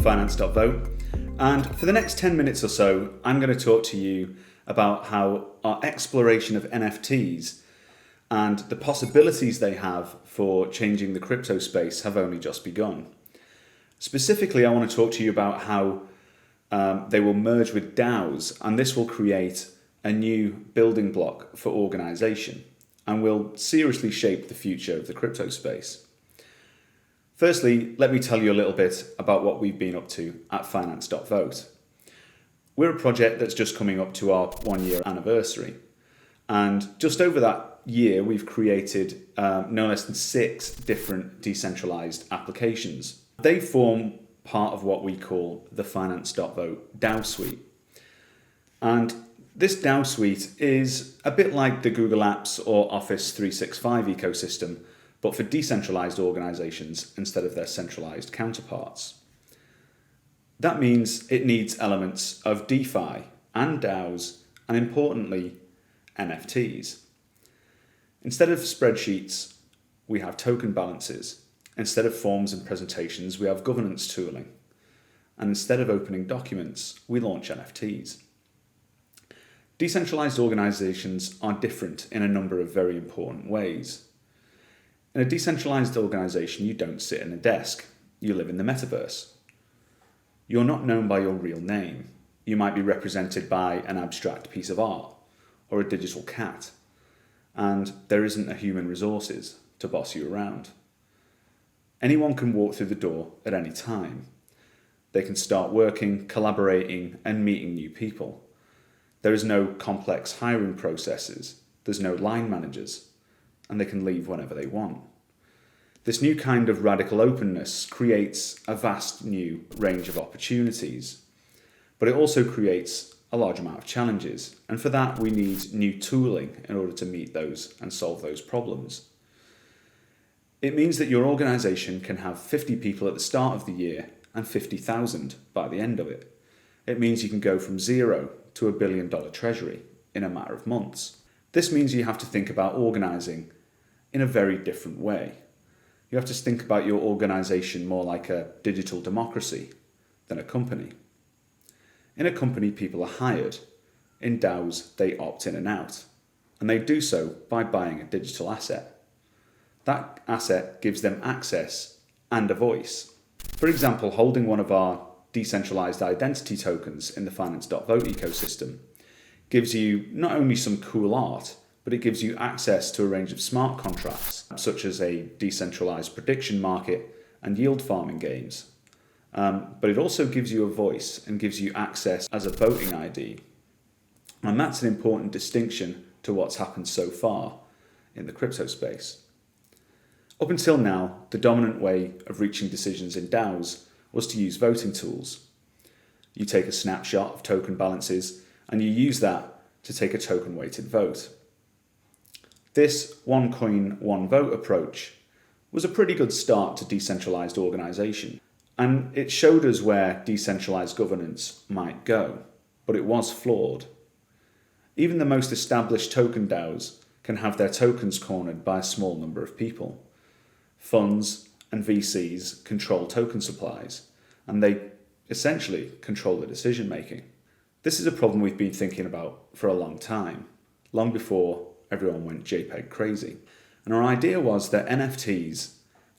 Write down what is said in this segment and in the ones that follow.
Finance.Vote, and for the next 10 minutes or so, I'm going to talk to you about how our exploration of NFTs and the possibilities they have for changing the crypto space have only just begun. Specifically, I want to talk to you about how they will merge with DAOs, and this will create a new building block for organization and will seriously shape the future of the crypto space. Firstly, let me tell you a little bit about what we've been up to at Finance.Vote. We're a project that's just coming up to our 1-year anniversary. And just over that year, we've created no less than 6 different decentralized applications. They form part of what we call the Finance.Vote DAO suite. And this DAO suite is a bit like the Google Apps or Office 365 ecosystem, but for decentralized organizations instead of their centralized counterparts. That means it needs elements of DeFi and DAOs, and importantly, NFTs. Instead of spreadsheets, we have token balances. Instead of forms and presentations, we have governance tooling. And instead of opening documents, we launch NFTs. Decentralized organizations are different in a number of very important ways. In a decentralized organization, you don't sit in a desk. You live in the Metaverse. You're not known by your real name. You might be represented by an abstract piece of art or a digital cat. And there isn't a human resources to boss you around. Anyone can walk through the door at any time. They can start working, collaborating, and meeting new people. There is no complex hiring processes. There's no line managers. And they can leave whenever they want. This new kind of radical openness creates a vast new range of opportunities, but it also creates a large amount of challenges, and for that we need new tooling in order to meet those and solve those problems. It means that your organization can have 50 people at the start of the year and 50,000 by the end of it. It means you can go from zero to $1 billion treasury in a matter of months. This means you have to think about organizing in a very different way. You have to think about your organization more like a digital democracy than a company. In a company, people are hired. In DAOs, they opt in and out. And they do so by buying a digital asset. That asset gives them access and a voice. For example, holding one of our decentralized identity tokens in the Finance.Vote ecosystem gives you not only some cool art, but it gives you access to a range of smart contracts, such as a decentralized prediction market and yield farming games. But it also gives you a voice and gives you access as a voting ID. And that's an important distinction to what's happened so far in the crypto space. Up until now, the dominant way of reaching decisions in DAOs was to use voting tools. You take a snapshot of token balances and you use that to take a token-weighted vote. This one coin, one vote approach was a pretty good start to decentralized organization, and it showed us where decentralized governance might go, but it was flawed. Even the most established token DAOs can have their tokens cornered by a small number of people. Funds and VCs control token supplies, and they essentially control the decision making. This is a problem we've been thinking about for a long time, long before everyone went JPEG crazy. And our idea was that NFTs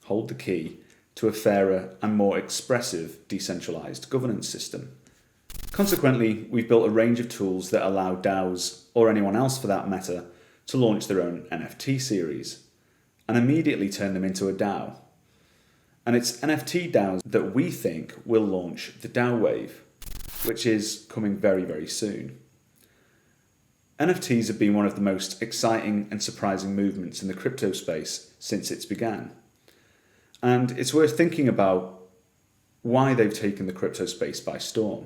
hold the key to a fairer and more expressive decentralized governance system. Consequently, we've built a range of tools that allow DAOs, or anyone else for that matter, to launch their own NFT series and immediately turn them into a DAO. And it's NFT DAOs that we think will launch the DAO wave, which is coming very, very soon. NFTs have been one of the most exciting and surprising movements in the crypto space since it began. And it's worth thinking about why they've taken the crypto space by storm.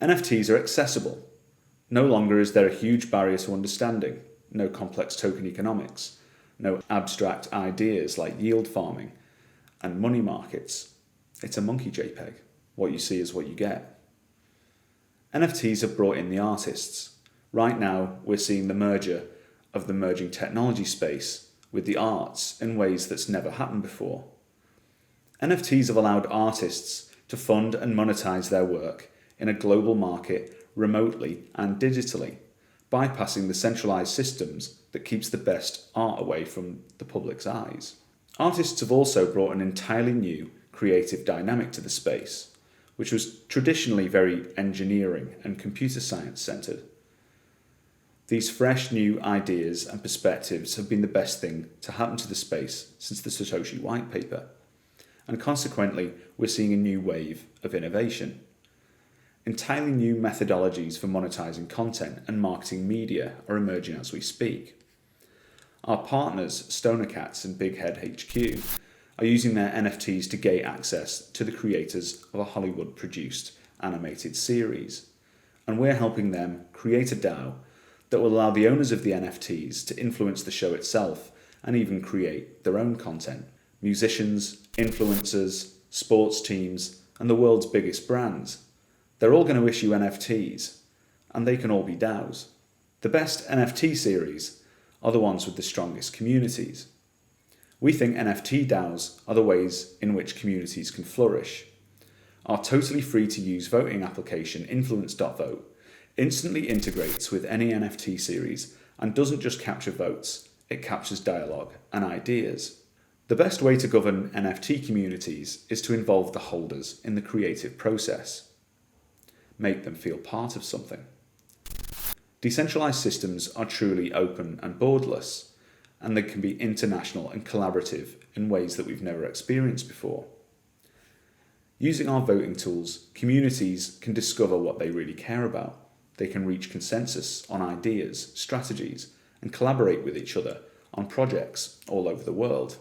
NFTs are accessible. No longer is there a huge barrier to understanding, no complex token economics, no abstract ideas like yield farming and money markets. It's a monkey JPEG. What you see is what you get. NFTs have brought in the artists. Right now, we're seeing the merger of the emerging technology space with the arts in ways that's never happened before. NFTs have allowed artists to fund and monetize their work in a global market remotely and digitally, bypassing the centralized systems that keeps the best art away from the public's eyes. Artists have also brought an entirely new creative dynamic to the space, which was traditionally very engineering and computer science centered. These fresh new ideas and perspectives have been the best thing to happen to the space since the Satoshi white paper, and consequently we're seeing a new wave of innovation. Entirely new methodologies for monetizing content and marketing media are emerging as we speak. Our partners, Stoner Cats and Big Head HQ, are using their NFTs to gate access to the creators of a Hollywood-produced animated series, and we're helping them create a DAO that will allow the owners of the NFTs to influence the show itself and even create their own content. Musicians, influencers, sports teams, and the world's biggest brands, they're all going to issue NFTs, and they can all be DAOs. The best NFT series are the ones with the strongest communities. We think NFT DAOs are the ways in which communities can flourish. Our totally free to use voting application Influence.Vote instantly integrates with any NFT series and doesn't just capture votes, it captures dialogue and ideas. The best way to govern NFT communities is to involve the holders in the creative process. Make them feel part of something. Decentralized systems are truly open and borderless, and they can be international and collaborative in ways that we've never experienced before. Using our voting tools, communities can discover what they really care about. They can reach consensus on ideas, strategies, and collaborate with each other on projects all over the world.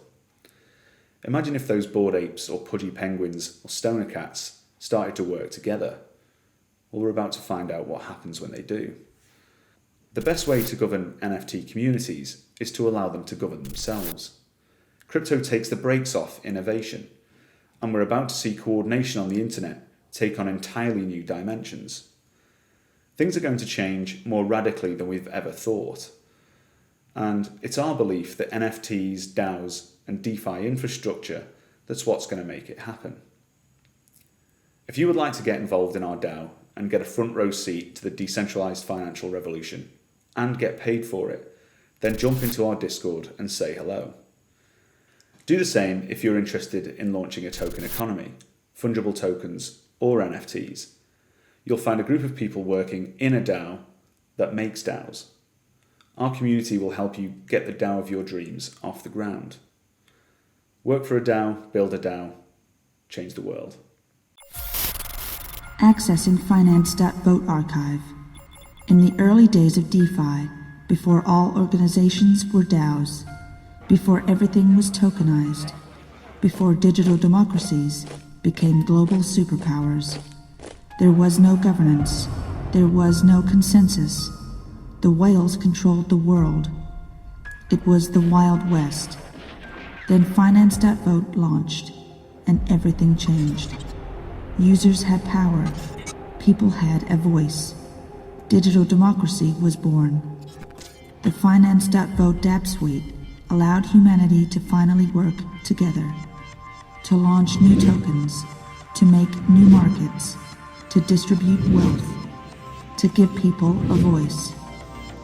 Imagine if those bored apes or pudgy penguins or stoner cats started to work together. Well, we're about to find out what happens when they do. The best way to govern NFT communities is to allow them to govern themselves. Crypto takes the brakes off innovation, and we're about to see coordination on the internet take on entirely new dimensions. Things are going to change more radically than we've ever thought. And it's our belief that NFTs, DAOs, and DeFi infrastructure, that's what's going to make it happen. If you would like to get involved in our DAO and get a front row seat to the decentralized financial revolution and get paid for it, then jump into our Discord and say hello. Do the same if you're interested in launching a token economy, fungible tokens, or NFTs. You'll find a group of people working in a DAO that makes DAOs. Our community will help you get the DAO of your dreams off the ground. Work for a DAO, build a DAO, change the world. Accessing Finance.Vote archive. In the early days of DeFi, before all organizations were DAOs, before everything was tokenized, before digital democracies became global superpowers, there was no governance, there was no consensus. The whales controlled the world. It was the Wild West. Then Finance.Vote launched, and everything changed. Users had power. People had a voice. Digital democracy was born. The Finance.Vote dApp Suite allowed humanity to finally work together, to launch new tokens, to make new markets, to distribute wealth, to give people a voice,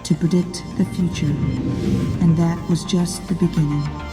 to predict the future. And that was just the beginning.